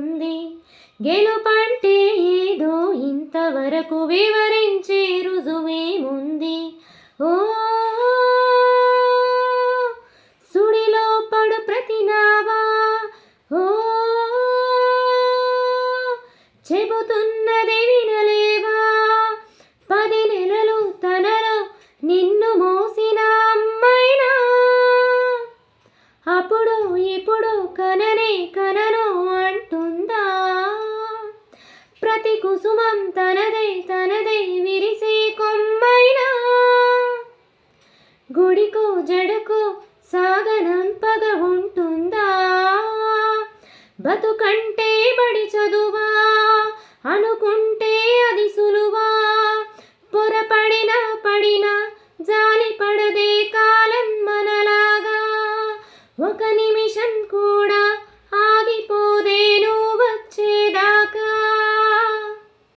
వస్తుంది. గెలుపంటే ఏదో ఇంతవరకు వివరించే రుజువేముంది. ఓ సుడిలో పడు ప్రతి నావా ఓ చెబుతున్నది వినలేవా. 10 నెలలు తనలో నిన్ను మోసిన అమ్మైనా అప్పుడు ఇప్పుడు కననే కనను అంటుందా. ప్రతి కుసుమం తనదే విరిసే కొమ్మైనా గుడికో జడకో సాగనంపగ ఉంటుందా. బతుకంటే బడి చదువు